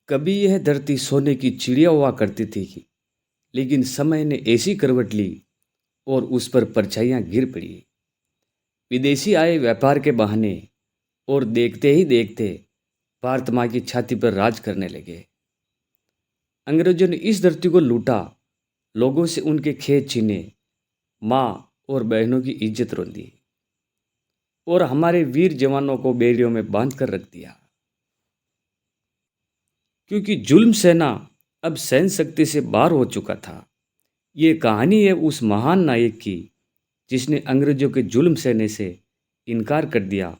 कभी यह धरती सोने की चिड़िया हुआ करती थी, लेकिन समय ने ऐसी करवट ली और उस पर परछाइयां गिर पड़ी। विदेशी आए व्यापार के बहाने और देखते ही देखते भारत माँ की छाती पर राज करने लगे। अंग्रेजों ने इस धरती को लूटा, लोगों से उनके खेत छीने, माँ और बहनों की इज्जत रौंदी और हमारे वीर जवानों को बेड़ियों में बांध कर रख दिया। क्योंकि जुल्म सहना अब सहन शक्ति से बाहर हो चुका था। ये कहानी है उस महान नायक की जिसने अंग्रेजों के जुल्म सहने से इनकार कर दिया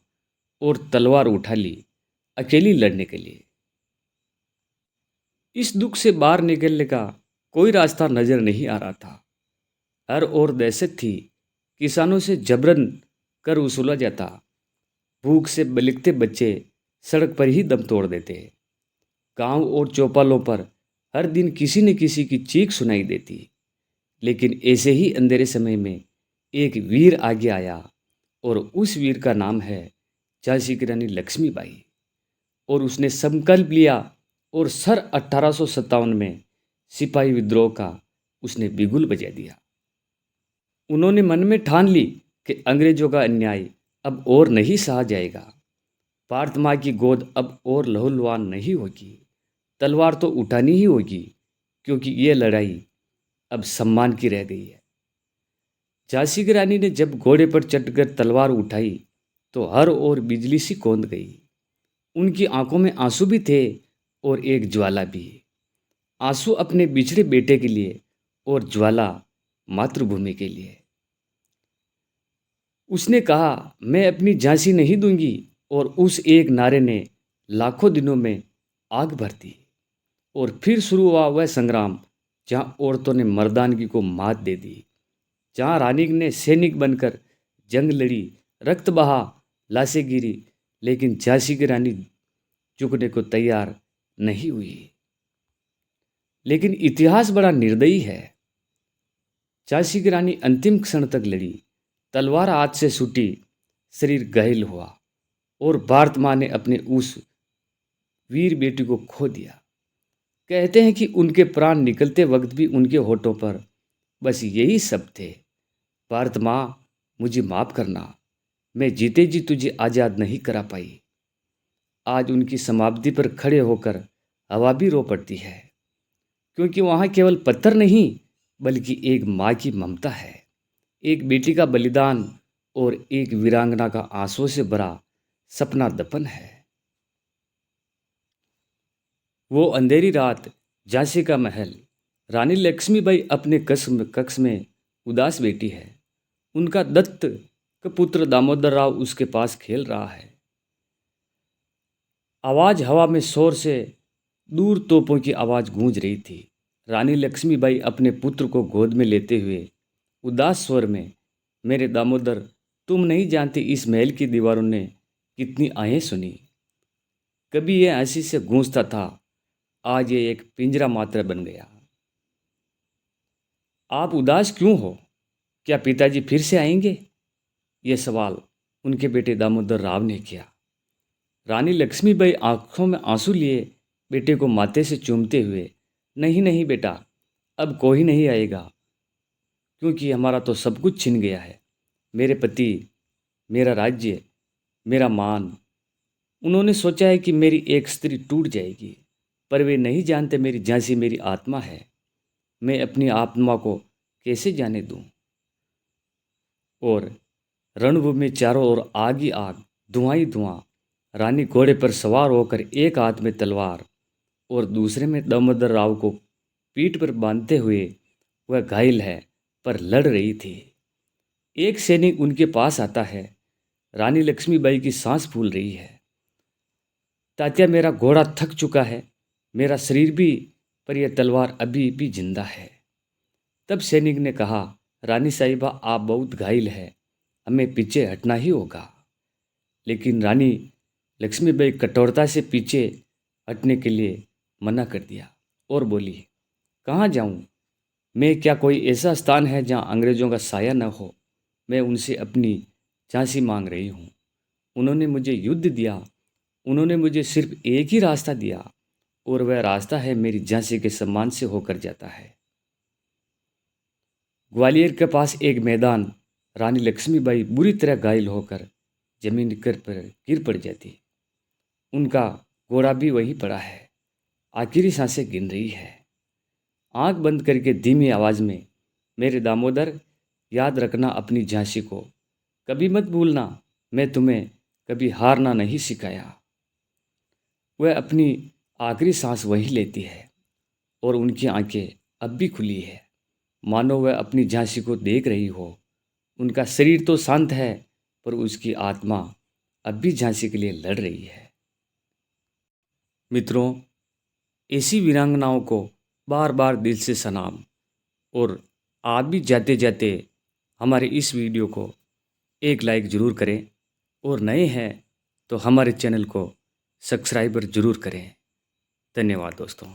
और तलवार उठा ली अकेली लड़ने के लिए। इस दुख से बाहर निकलने का कोई रास्ता नजर नहीं आ रहा था। हर ओर दहशत थी, किसानों से जबरन कर वसूला जाता, भूख से बिलखते बच्चे सड़क पर ही दम तोड़ देते, गांव और चौपालों पर हर दिन किसी न किसी की चीख सुनाई देती। लेकिन ऐसे ही अंधेरे समय में एक वीर आगे आया और उस वीर का नाम है झांसी की रानी लक्ष्मीबाई। और उसने संकल्प लिया और सन 1857 में सिपाही विद्रोह का उसने बिगुल बजा दिया। उन्होंने मन में ठान ली कि अंग्रेजों का अन्याय अब और नहीं सहा जाएगा। भारत माँ की गोद अब और लहूलुहान नहीं होगी, तलवार तो उठानी ही होगी, क्योंकि ये लड़ाई अब सम्मान की रह गई है। झांसी की रानी ने जब घोड़े पर चढ़कर तलवार उठाई तो हर ओर बिजली सी कौंध गई। उनकी आंखों में आंसू भी थे और एक ज्वाला भी। आंसू अपने बिछड़े बेटे के लिए और ज्वाला मातृभूमि के लिए। उसने कहा, मैं अपनी झांसी नहीं दूंगी। और उस एक नारे ने लाखों दिनों में आग भर दी। और फिर शुरू हुआ वह संग्राम जहां औरतों ने मर्दानगी को मात दे दी, जहां रानी ने सैनिक बनकर जंग लड़ी, रक्त बहा, लाशें गिरी, लेकिन झांसी की रानी झुकने को तैयार नहीं हुई। लेकिन इतिहास बड़ा निर्दयी है। झांसी की रानी अंतिम क्षण तक लड़ी, तलवार हाथ से छूटी, शरीर घायल हुआ और भारत माँ ने अपने उस वीर बेटी को खो दिया। कहते हैं कि उनके प्राण निकलते वक्त भी उनके होठों पर बस यही शब्द थे, भारत माँ मुझे माफ़ करना, मैं जीते जी तुझे आज़ाद नहीं करा पाई। आज उनकी समाधि पर खड़े होकर हवा भी रो पड़ती है, क्योंकि वहाँ केवल पत्थर नहीं बल्कि एक माँ की ममता है, एक बेटी का बलिदान और एक वीरांगना का आंसू से भरा सपना दफन है। वो अंधेरी रात, झांसी का महल। रानी लक्ष्मीबाई अपने कक्ष में उदास बैठी है। उनका दत्त का पुत्र दामोदर राव उसके पास खेल रहा है। आवाज हवा में शोर से दूर तोपों की आवाज गूंज रही थी। रानी लक्ष्मीबाई अपने पुत्र को गोद में लेते हुए उदास स्वर में, मेरे दामोदर, तुम नहीं जानती इस महल की दीवारों ने कितनी आहें सुनी। कभी यह हंसी से गूंजता था, आज ये एक पिंजरा मात्र बन गया। आप उदास क्यों हो? क्या पिताजी फिर से आएंगे? यह सवाल उनके बेटे दामोदर राव ने किया। रानी लक्ष्मीबाई आंखों में आंसू लिए बेटे को माथे से चूमते हुए, नहीं नहीं बेटा, अब कोई नहीं आएगा, क्योंकि हमारा तो सब कुछ छिन गया है, मेरे पति, मेरा राज्य, मेरा मान। उन्होंने सोचा है कि मेरी एक स्त्री टूट जाएगी, पर वे नहीं जानते मेरी झांसी मेरी आत्मा है। मैं अपनी आत्मा को कैसे जाने दूं? और रणभूमि में चारों ओर आग ही आग, धुआं ही धुआं। रानी घोड़े पर सवार होकर एक हाथ में तलवार और दूसरे में दामोदर राव को पीठ पर बांधते हुए, वह घायल है पर लड़ रही थी। एक सैनिक उनके पास आता है। रानी लक्ष्मीबाई की सांस फूल रही है। तात्या, मेरा घोड़ा थक चुका है, मेरा शरीर भी, पर यह तलवार अभी भी जिंदा है। तब सैनिक ने कहा, रानी साहिबा, आप बहुत घायल है, हमें पीछे हटना ही होगा। लेकिन रानी लक्ष्मीबाई कठोरता से पीछे हटने के लिए मना कर दिया और बोली, कहाँ जाऊँ? मैं, क्या कोई ऐसा स्थान है जहाँ अंग्रेज़ों का साया न हो? मैं उनसे अपनी झांसी मांग रही हूँ। उन्होंने मुझे युद्ध दिया, उन्होंने मुझे सिर्फ एक ही रास्ता दिया, और वह रास्ता है मेरी झांसी के सम्मान से होकर जाता है। ग्वालियर के पास एक मैदान, रानी लक्ष्मीबाई बुरी तरह घायल होकर जमीन पर गिर पड़ जाती। उनका घोड़ा भी वहीं पड़ा है, आखिरी सांसें गिन रही है। आंख बंद करके धीमी आवाज में, मेरे दामोदर, याद रखना अपनी झांसी को, कभी मत भूलना, मैं तुम्हें कभी हारना नहीं सिखाया। वह अपनी आखिरी सांस वहीं लेती है और उनकी आंखें अब भी खुली है, मानो वह अपनी झांसी को देख रही हो। उनका शरीर तो शांत है, पर उसकी आत्मा अब भी झांसी के लिए लड़ रही है। मित्रों, ऐसी वीरांगनाओं को बार बार दिल से सलाम। और आप भी जाते जाते हमारे इस वीडियो को एक लाइक ज़रूर करें, और नए हैं तो हमारे चैनल को सब्सक्राइबर ज़रूर करें। धन्यवाद दोस्तों।